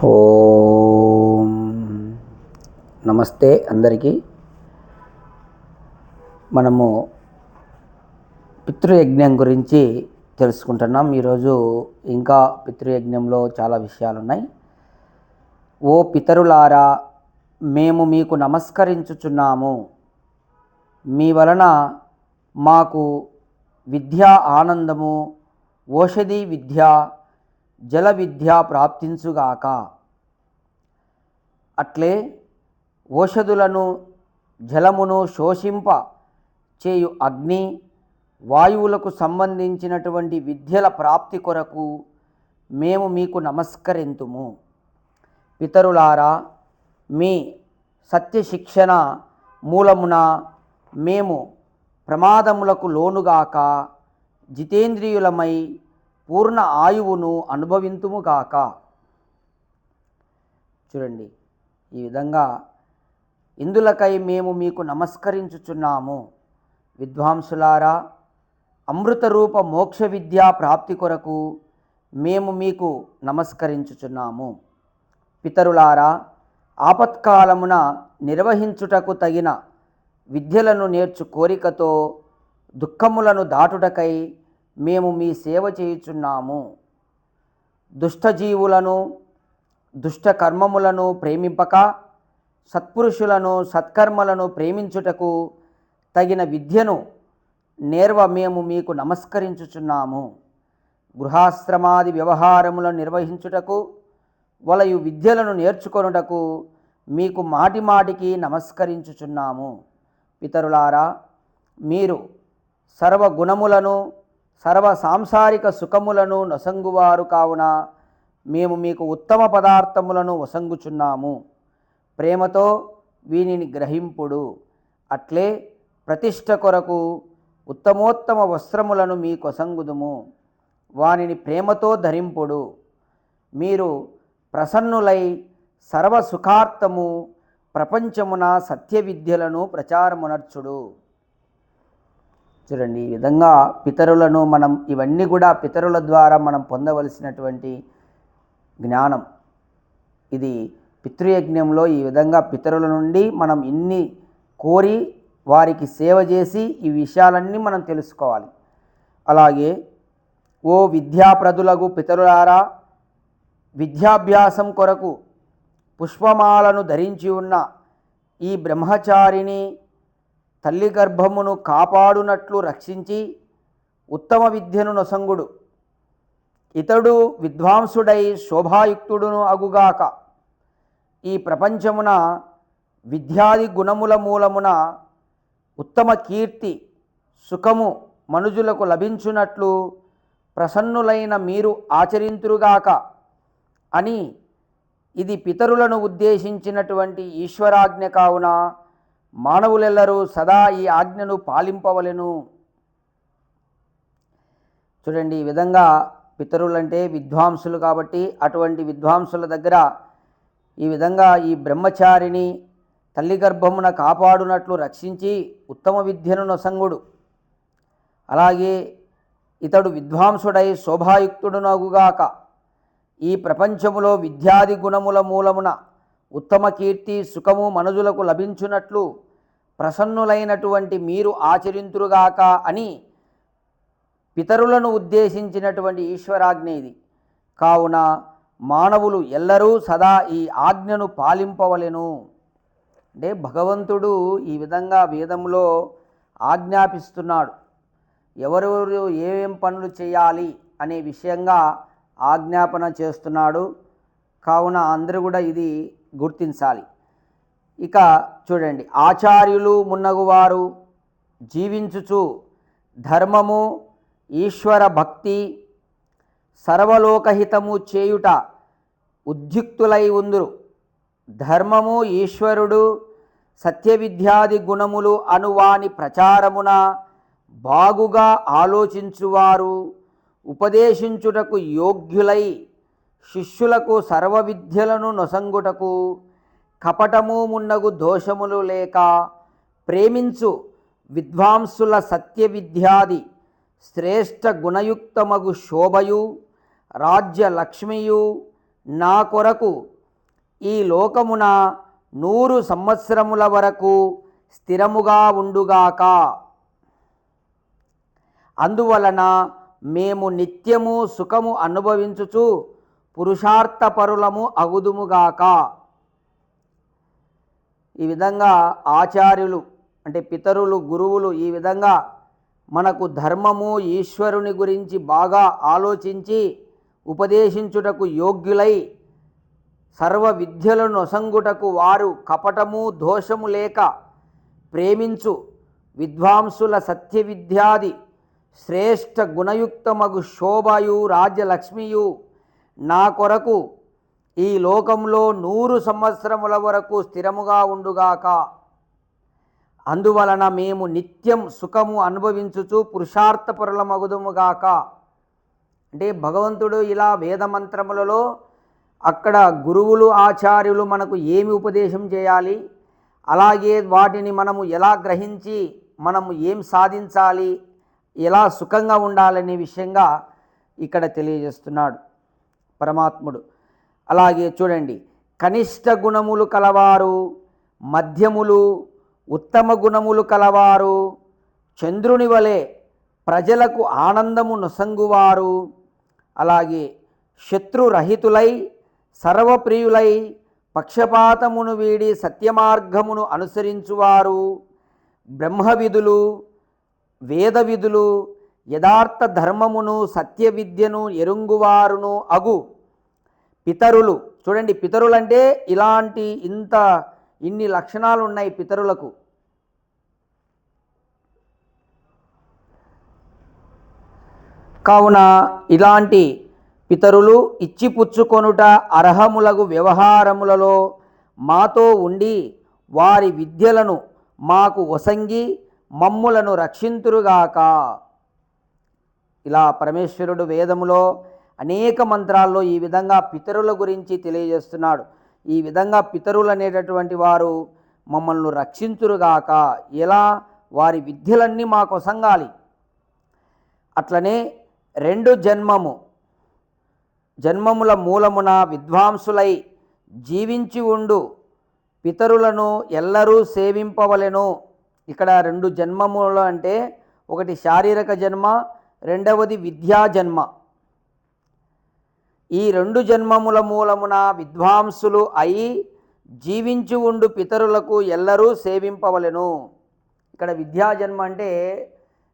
ఓం నమస్తే అందరికీ. మనము పితృయజ్ఞం గురించి తెలుసుకుంటున్నాం. ఈరోజు ఇంకా పితృయజ్ఞంలో చాలా విషయాలు ఉన్నాయి. ఓ పితరులారా, మేము మీకు నమస్కరించుచున్నాము. మీ వలన మాకు విద్యా ఆనందము, ఓషధి విద్య, జల విద్య ప్రాప్తించుగాక. అట్లే ఓషధులను జలమును శోషింప చేయు అగ్ని, వాయువులకు సంబంధించినటువంటి విద్యల ప్రాప్తి కొరకు మేము మీకు నమస్కరింతుము. పితరులారా, మీ సత్యశిక్షణ మూలమున మేము ప్రమాదములకు లోనుగాక జితేంద్రియులమై పూర్ణ ఆయువును అనుభవింతుముగాక. చూడండి, ఈ విధంగా ఇందులకై మేము మీకు నమస్కరించుచున్నాము. విద్వాంసులారా, అమృత రూప మోక్ష విద్యా ప్రాప్తి కొరకు మేము మీకు నమస్కరించుచున్నాము. పితరులారా, ఆపత్కాలమున నిర్వహించుటకు తగిన విద్యలను నేర్చు కోరికతో దుఃఖములను దాటుటకై మేము మీ సేవ చేయుచున్నాము. దుష్టజీవులను, దుష్ట కర్మములను ప్రేమింపక సత్పురుషులను, సత్కర్మలను ప్రేమించుటకు తగిన విద్యను నేర్వ మేము మీకు నమస్కరించుచున్నాము. గృహాశ్రమాది వ్యవహారములను నిర్వహించుటకు వలయు విద్యలను నేర్చుకొనుటకు మీకు మాటిమాటికి నమస్కరించుచున్నాము. పితరులారా, మీరు సర్వగుణములను, సర్వ సాంసారిక సుఖములను నొసంగువారు కావున మేము మీకు ఉత్తమ పదార్థములను వసంగుచున్నాము. ప్రేమతో వీనిని గ్రహింపుడు. అట్లే ప్రతిష్ఠ కొరకు ఉత్తమోత్తమ వస్త్రములను మీ కొసంగుదుము. వానిని ప్రేమతో ధరింపుడు. మీరు ప్రసన్నులై సర్వసుఖార్థము ప్రపంచమున సత్య విద్యలను ప్రచారమునర్చుడు. చూడండి, ఈ విధంగా పితరులను మనం ఇవన్నీ కూడా పితరుల ద్వారా మనం పొందవలసినటువంటి జ్ఞానం. ఇది పితృయజ్ఞంలో ఈ విధంగా పితరుల నుండి మనం ఇన్ని కోరి వారికి సేవ చేసి ఈ విషయాలన్నీ మనం తెలుసుకోవాలి. అలాగే ఓ విద్యాప్రదులగు పితరులారా, విద్యాభ్యాసం కొరకు పుష్పమాలను ధరించి ఉన్న ఈ బ్రహ్మచారిని తల్లి గర్భమును కాపాడునట్లు రక్షించి ఉత్తమ విద్యను నొసంగుడు. ఇతడు విద్వాంసుడై శోభాయుక్తుడును అగుగాక. ఈ ప్రపంచమున విద్యాది గుణముల మూలమున ఉత్తమ కీర్తి, సుఖము మనుజులకు లభించునట్లు ప్రసన్నులైన మీరు ఆచరింతురుగాక అని ఇది పితరులను ఉద్దేశించినటువంటి ఈశ్వరాజ్ఞ కావున మానవులెల్లరూ సదా ఈ ఆజ్ఞను పాలింపవలెను. చూడండి, ఈ విధంగా పితరులంటే విద్వాంసులు కాబట్టి అటువంటి విద్వాంసుల దగ్గర ఈ విధంగా ఈ బ్రహ్మచారిని తల్లి గర్భమున కాపాడునట్లు రక్షించి ఉత్తమ విద్యను నొసంగుడు. అలాగే ఇతడు విద్వాంసుడై శోభాయుక్తుడునగుగాక. ఈ ప్రపంచములో విద్యాది గుణముల మూలమున ఉత్తమ కీర్తి, సుఖము మనుజులకు లభించునట్లు ప్రసన్నులైనటువంటి మీరు ఆచరింతురుగాక అని పితరులను ఉద్దేశించినటువంటి ఈశ్వరాజ్ఞ ఇది. కావున మానవులు ఎల్లరూ సదా ఈ ఆజ్ఞను పాలింపవలెను. అంటే భగవంతుడు ఈ విధంగా వేదంలో ఆజ్ఞాపిస్తున్నాడు. ఎవరెవరు ఏమేం పనులు చేయాలి అనే విషయంగా ఆజ్ఞాపన చేస్తున్నాడు. కావున అందరూ కూడా ఇది గుర్తించాలి. ఇక చూడండి, ఆచార్యులు మున్నగువారు జీవించుచు ధర్మము, ఈశ్వర భక్తి, సర్వలోకహితము చేయుట ఉద్యుక్తులై ఉందురు. ధర్మము, ఈశ్వరుడు, సత్య విద్యాది గుణములు అనువాని ప్రచారమున బాగుగా ఆలోచించువారు ఉపదేశించుటకు యోగ్యులై శిష్యులకు సర్వ విద్యలను నొసంగుటకు కపటము మున్నగు దోషములు లేక ప్రేమించు విద్వాంసుల సత్య విద్యాది శ్రేష్ఠ గుణయుక్తమగు శోభయు రాజ్య లక్ష్మియు నా కొరకు ఈ లోకమున 100 సంవత్సరముల వరకు స్థిరముగా ఉండుగాక. అందువలన మేము నిత్యము సుఖము అనుభవించుచు పురుషార్థపరులము అగుదుముగాక. ఈ విధంగా ఆచార్యులు అంటే పితరులు, గురువులు ఈ విధంగా మనకు ధర్మము, ఈశ్వరుని గురించి బాగా ఆలోచించి ఉపదేశించుటకు యోగ్యులై సర్వ విద్యలను నొసంగుటకు వారు కపటము దోషము లేక ప్రేమించు విద్వాంసుల సత్య విద్యాది శ్రేష్ఠ గుణయుక్తమగు శోభయు రాజ్యలక్ష్మియు నా కొరకు ఈ లోకంలో 100 సంవత్సరముల వరకు స్థిరముగా ఉండుగాక. అందువలన మేము నిత్యం సుఖము అనుభవించుచు పురుషార్థపరులమగుదుముగాక. అంటే భగవంతుడు ఇలా వేదమంత్రములలో అక్కడ గురువులు, ఆచార్యులు మనకు ఏమి ఉపదేశం చేయాలి, అలాగే వాటిని మనము ఎలా గ్రహించి మనము ఏం సాధించాలి, ఎలా సుఖంగా ఉండాలనే విషయంగా ఇక్కడ తెలియజేస్తున్నాడు పరమాత్ముడు. అలాగే చూడండి, కనిష్ట గుణములు కలవారు, మధ్యములు, ఉత్తమ గుణములు కలవారు, చంద్రుని వలె ప్రజలకు ఆనందము నొసంగువారు, అలాగే శత్రురహితులై సర్వప్రియులై పక్షపాతమును వీడి సత్యమార్గమును అనుసరించువారు, బ్రహ్మవిధులు, వేదవిధులు, యథార్థ ధర్మమును సత్య విద్యను ఎరుంగువారును అగు పితరులు. చూడండి, పితరులంటే ఇలాంటి ఇన్ని లక్షణాలు ఉన్నాయి పితరులకు. కావున ఇలాంటి పితరులు ఇచ్చిపుచ్చుకొనుట అర్హములగు వ్యవహారములలో మాతో ఉండి వారి విద్యలను మాకు వసంగి మమ్ములను రక్షింతురుగాక. ఇలా పరమేశ్వరుడు వేదములో అనేక మంత్రాల్లో ఈ విధంగా పితరుల గురించి తెలియజేస్తున్నాడు. ఈ విధంగా పితరులు అనేటటువంటి వారు మమ్మల్ని రక్షించురుగాక. ఎలా? వారి విద్యలన్నీ మాకు వసంగాలి. అట్లనే 2 జన్మముల మూలమున విద్వాంసులై జీవించి ఉండు పితరులను ఎల్లరూ సేవింపవలెను. ఇక్కడ 2 జన్మములు అంటే ఒకటి శారీరక జన్మ, రెండవది విద్యా జన్మ. ఈ 2 జన్మముల మూలమున విద్వాంసులు అయి జీవించి ఉండు పితరులకు ఎల్లరూ సేవింపవలెను. ఇక్కడ విద్యా జన్మ అంటే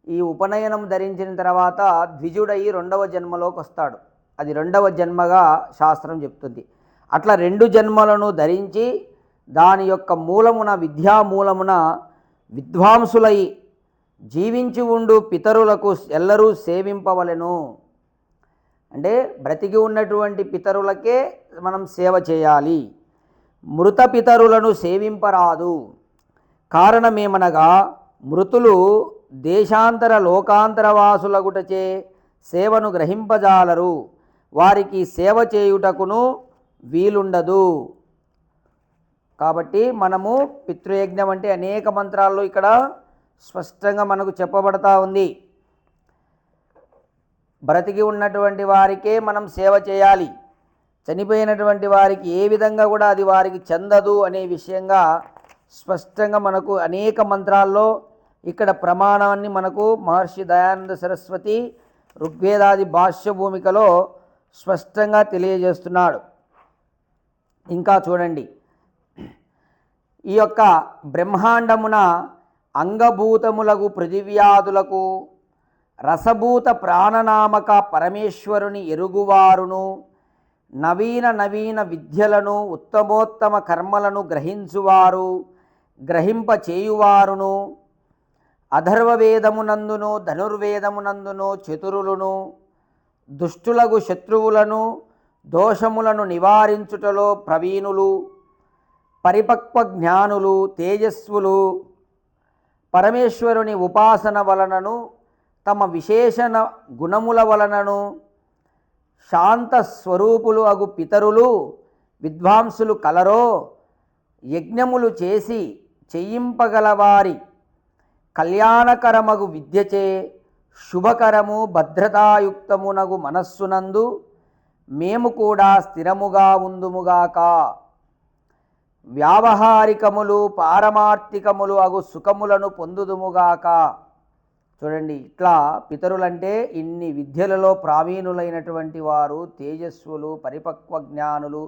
ఈ ఉపనయనం ధరించిన తర్వాత ద్విజుడయి 2వ జన్మలోకి వస్తాడు. అది 2వ జన్మగా శాస్త్రం చెప్తుంది. అట్లా 2 జన్మలను ధరించి దాని యొక్క మూలమున విద్యా మూలమున విద్వాంసులై జీవించి ఉండు పితరులకు ఎల్లరూ సేవింపవలెను. అంటే బ్రతికి ఉన్నటువంటి పితరులకే మనం సేవ చేయాలి, మృత పితరులను సేవింపరాదు. కారణమేమనగా మృతులు దేశాంతర లోకాంతర వాసులగుటచే సేవను గ్రహింపజాలరు, వారికి సేవ చేయుటకును వీలుండదు. కాబట్టి మనము పితృయజ్ఞం అంటే అనేక మంత్రాల్లో ఇక్కడ స్పష్టంగా మనకు చెప్పబడతా ఉంది. బ్రతికి ఉన్నటువంటి వారికే మనం సేవ చేయాలి, చనిపోయినటువంటి వారికి ఏ విధంగా కూడా అది వారికి చెందదు అనే విషయంగా స్పష్టంగా మనకు అనేక మంత్రాల్లో ఇక్కడ ప్రమాణాన్ని మనకు మహర్షి దయానంద సరస్వతి ఋగ్వేదాది భాష్య భూమికలో స్పష్టంగా తెలియజేస్తున్నాడు. ఇంకా చూడండి, ఈ యొక్క బ్రహ్మాండమున అంగభూతములకు పృథివ్యాదులకు రసభూత ప్రాణనామక పరమేశ్వరుని ఎరుగువారును నవీన విద్యలను ఉత్తమోత్తమ కర్మలను గ్రహించువారు గ్రహింపచేయువారును అథర్వవేదమునందును ధనుర్వేదమునందును చతురులను దుష్టులగు శత్రువులను దోషములను నివారించుటలో ప్రవీణులు పరిపక్వ జ్ఞానులు తేజస్వులు పరమేశ్వరుని ఉపాసన వలనను తమ విశేషణ గుణముల వలనను శాంత స్వరూపులు అగు పితరులు విద్వాంసులు కలరో యజ్ఞములు చేసి చెయ్యింపగలవారి కళ్యాణకరమగు విద్యచే శుభకరము భద్రతాయుక్తమునగు మనస్సునందు మేము కూడా స్థిరముగా ఉందుముగాక. వ్యావహారికములు పారమార్థికములు అగు సుఖములను పొందుదుముగాక. చూడండి, ఇట్లా పితరులంటే ఇన్ని విద్యలలో ప్రావీణులైనటువంటి వారు, తేజస్సులు, పరిపక్వ జ్ఞానులు,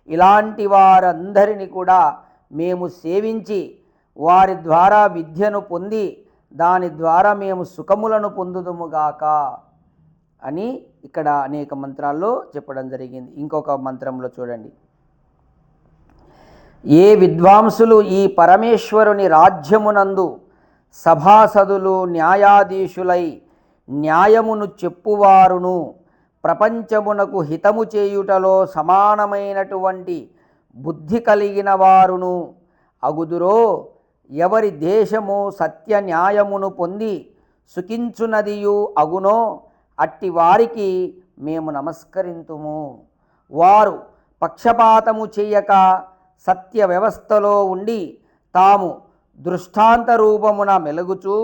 ఇలాంటి వారందరినీ కూడా మేము సేవించి వారి ద్వారా విద్యను పొంది దాని ద్వారా మేము సుఖములను పొందుదుముగాక అని ఇక్కడ అనేక మంత్రాల్లో చెప్పడం జరిగింది. ఇంకొక మంత్రంలో చూడండి, ఏ విద్వాంసులు ఈ పరమేశ్వరుని రాజ్యమునందు సభాసదులు న్యాయాధీశులై న్యాయమును చెప్పువారును ప్రపంచమునకు హితము చేయుటలో సమానమైనటువంటి బుద్ధి కలిగిన వారును అగుదురో, ఎవరి దేశము సత్య న్యాయమును పొంది సుఖించునదియు అగునో అట్టి వారికి మేము నమస్కరింతుము. వారు పక్షపాతము చేయక సత్య వ్యవస్థలో ఉండి తాము దృష్టాంత రూపమున మెలుగుచూ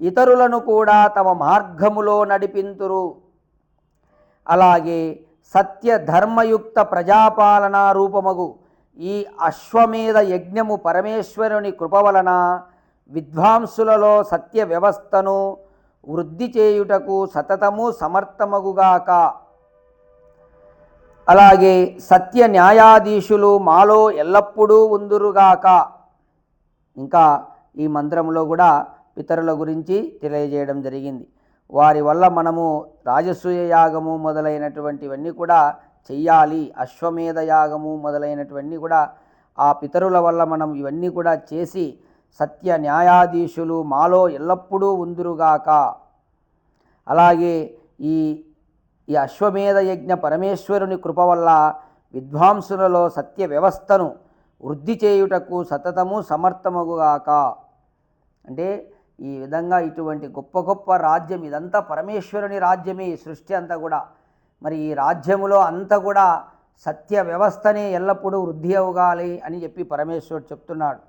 ఇతరులను కూడా తమ మార్గములో నడిపింతురు. అలాగే సత్య ధర్మయుక్త ప్రజాపాలనా రూపమగు ఈ అశ్వమేధ యజ్ఞము పరమేశ్వరుని కృప వలన విద్వాంసులలో సత్య వ్యవస్థను వృద్ధి చేయుటకు సతతము సమర్థమగుగాక. అలాగే సత్య న్యాయాధీశులు మాలో ఎల్లప్పుడూ ఉందురుగాక. ఇంకా ఈ మంత్రంలో కూడా పితరుల గురించి తెలియజేయడం జరిగింది. వారి వల్ల మనము రాజసూయ యాగము మొదలైనటువంటివన్నీ కూడా చెయ్యాలి. అశ్వమేధ యాగము మొదలైనటువన్నీ కూడా ఆ పితరుల వల్ల మనం ఇవన్నీ కూడా చేసి సత్య న్యాయాధీశులు మాలో ఎల్లప్పుడూ ఉందురుగాక. అలాగే ఈ అశ్వమేధ యజ్ఞ పరమేశ్వరుని కృప వల్ల విద్వాంసులలో సత్య వ్యవస్థను వృద్ధి చేయుటకు సతతము సమర్థమగుగాక. అంటే ఈ విధంగా ఇటువంటి గొప్ప గొప్ప రాజ్యం, ఇదంతా పరమేశ్వరుని రాజ్యమే, ఈ సృష్టి అంతా కూడా. మరి ఈ రాజ్యములో అంతా కూడా సత్య వ్యవస్థనే ఎల్లప్పుడూ వృద్ధి అవ్వాలి అని చెప్పి పరమేశ్వరుడు చెప్తున్నాడు.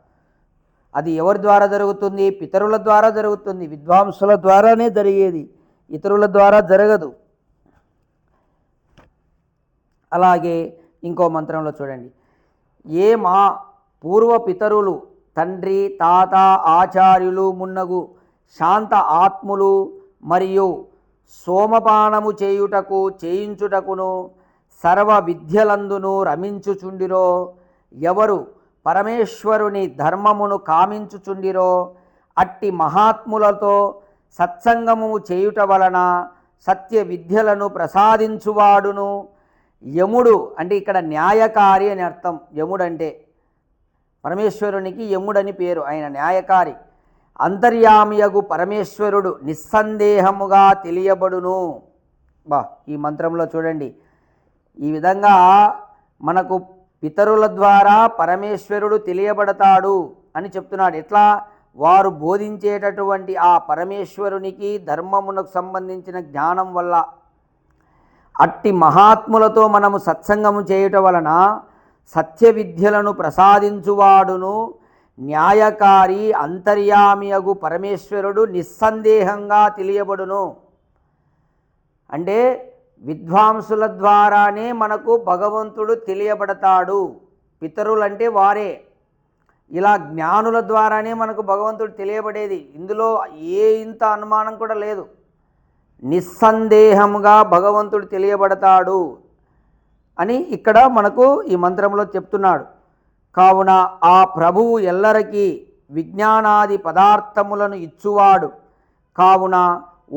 అది ఎవరి ద్వారా జరుగుతుంది? పితరుల ద్వారా జరుగుతుంది. విద్వాంసుల ద్వారానే జరిగేది, ఇతరుల ద్వారా జరగదు. అలాగే ఇంకో మంత్రంలో చూడండి, ఏ మా పూర్వ పితరులు తండ్రి తాత ఆచార్యులు మున్నగు శాంత ఆత్ములు మరియు సోమపానము చేయుటకు చేయించుటకును సర్వ విద్యలందును రమించుచుండిరో, ఎవరు పరమేశ్వరుని ధర్మమును కామించుచుండిరో అట్టి మహాత్ములతో సత్సంగము చేయుట వలన సత్య విద్యలను ప్రసాదించువాడును యముడు. అంటే ఇక్కడ న్యాయకారి అని అర్థం. యముడు అంటే పరమేశ్వరునికి యముడని పేరు, ఆయన న్యాయకారి. అంతర్యామియగు పరమేశ్వరుడు నిస్సందేహముగా తెలియబడును. ఈ మంత్రంలో చూడండి, ఈ విధంగా మనకు పితరుల ద్వారా పరమేశ్వరుడు తెలియబడతాడు అని చెప్తున్నాడు. ఎట్లా? వారు బోధించేటటువంటి ఆ పరమేశ్వరునికి ధర్మమునకు సంబంధించిన జ్ఞానం వల్ల. అట్టి మహాత్ములతో మనము సత్సంగము చేయుట వలన సత్య విద్యలను ప్రసాదించువాడును న్యాయకారి అంతర్యామియగు పరమేశ్వరుడు నిస్సందేహంగా తెలియబడును. అంటే విద్వాంసుల ద్వారానే మనకు భగవంతుడు తెలియబడతాడు. పితరులంటే వారే. ఇలా జ్ఞానుల ద్వారానే మనకు భగవంతుడు తెలియబడేది. ఇందులో ఇంత అనుమానం కూడా లేదు. నిస్సందేహంగా భగవంతుడు తెలియబడతాడు అని ఇక్కడ మనకు ఈ మంత్రంలో చెప్తున్నాడు. కావున ఆ ప్రభువు ఎల్లరికీ విజ్ఞానాది పదార్థములను ఇచ్చువాడు. కావున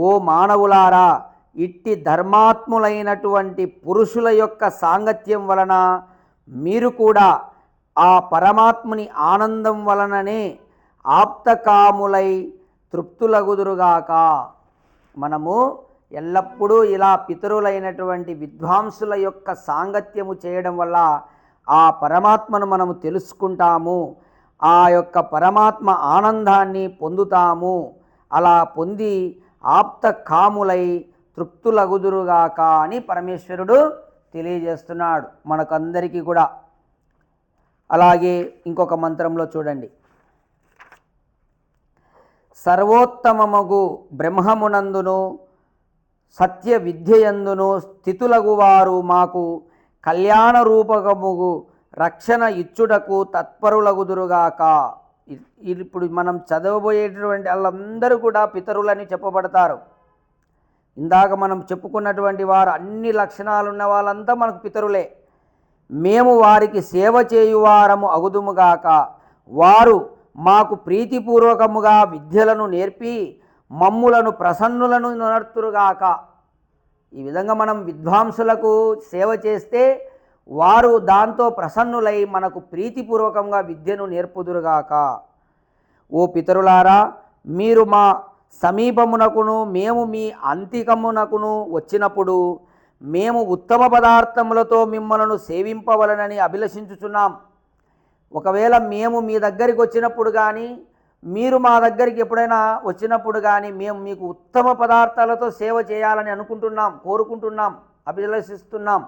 ఓ మానవులారా, ఇట్టి ధర్మాత్ములైనటువంటి పురుషుల యొక్క సాంగత్యం వలన మీరు కూడా ఆ పరమాత్ముని ఆనందం వలననే ఆప్తకాములై తృప్తులగుదురుగాక. మనము ఎల్లప్పుడూ ఇలా పితరులైనటువంటి విద్వాంసుల యొక్క సాంగత్యము చేయడం వల్ల ఆ పరమాత్మను మనము తెలుసుకుంటాము, ఆ యొక్క పరమాత్మ ఆనందాన్ని పొందుతాము. అలా పొంది ఆప్త కాములై తృప్తులగుదురుగాక అని పరమేశ్వరుడు తెలియజేస్తున్నాడు మనకందరికీ కూడా. అలాగే ఇంకొక మంత్రంలో చూడండి, సర్వోత్తమమగు బ్రహ్మమునందును సత్య విద్యయందును స్థితులగు వారు మాకు కళ్యాణ రూపకముగు రక్షణ ఇచ్చుటకు తత్పరులగుదురుగాక. ఇప్పుడు మనం చదవబోయేటటువంటి వాళ్ళందరూ కూడా పితరులని చెప్పబడతారు. ఇందాక మనం చెప్పుకున్నటువంటి వారు అన్ని లక్షణాలున్న వాళ్ళంతా మనకు పితరులే. మేము వారికి సేవ చేయువారము అగుదుముగాక. వారు మాకు ప్రీతిపూర్వకముగా విద్యలను నేర్పి మమ్ములను ప్రసన్నులను నడుతురుగాక. ఈ విధంగా మనం విద్వాంసులకు సేవ చేస్తే వారు దాంతో ప్రసన్నులై మనకు ప్రీతిపూర్వకంగా విద్యను నేర్పుదురుగాక. ఓ పితరులారా, మీరు మా సమీపమునకును మేము మీ అంతికమునకును వచ్చినప్పుడు మేము ఉత్తమ పదార్థములతో మిమ్మలను సేవింపవలనని అభిలషించుచున్నాం. ఒకవేళ మేము మీ దగ్గరికి వచ్చినప్పుడు కానీ మీరు మా దగ్గరికి ఎప్పుడైనా వచ్చినప్పుడు కానీ మేము మీకు ఉత్తమ పదార్థాలతో సేవ చేయాలని అనుకుంటున్నాం, కోరుకుంటున్నాం, అభిలషిస్తున్నాం.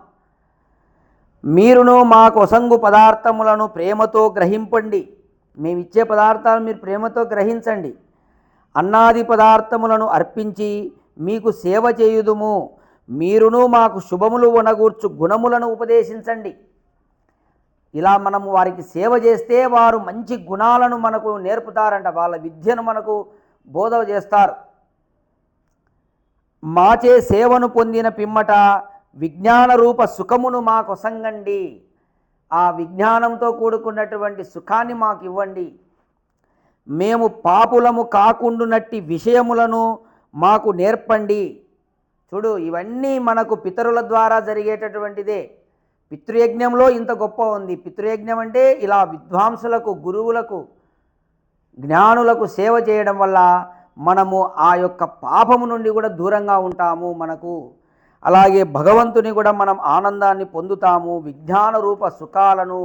మీరును మా కొసంగు పదార్థములను ప్రేమతో గ్రహింపండి. మేమిచ్చే పదార్థాలు మీరు ప్రేమతో గ్రహించండి. అన్నాది పదార్థములను అర్పించి మీకు సేవ చేయుదుము. మీరును మాకు శుభములు వనగూర్చు గుణములను ఉపదేశించండి. ఇలా మనము వారికి సేవ చేస్తే వారు మంచి గుణాలను మనకు నేర్పుతారంట. వాళ్ళ విద్యను మనకు బోధ చేస్తారు. మాచే సేవను పొందిన పిమ్మట విజ్ఞాన రూప సుఖమును మాకొసంగండి. ఆ విజ్ఞానంతో కూడుకున్నటువంటి సుఖాన్ని మాకు ఇవ్వండి. మేము పాపులము కాకుండునట్టి విషయములను మాకు నేర్పండి. చూడు, ఇవన్నీ మనకు పితరుల ద్వారా జరిగేటటువంటిదే. పితృయజ్ఞంలో ఇంత గొప్ప ఉంది. పితృయజ్ఞం అంటే ఇలా విద్వాంసులకు, గురువులకు, జ్ఞానులకు సేవ చేయడం వల్ల మనము ఆ యొక్క పాపము నుండి కూడా దూరంగా ఉంటాము. మనకు అలాగే భగవంతుని కూడా మనం ఆనందాన్ని పొందుతాము. విజ్ఞాన రూప సుఖాలను,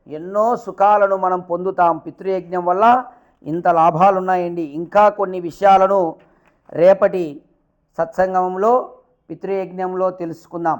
ఎన్నో సుఖాలను మనం పొందుతాం. పితృయజ్ఞం వల్ల ఇంత లాభాలు ఉన్నాయండి. ఇంకా కొన్ని విషయాలను రేపటి సత్సంగంలో పితృయజ్ఞంలో తెలుసుకుందాం.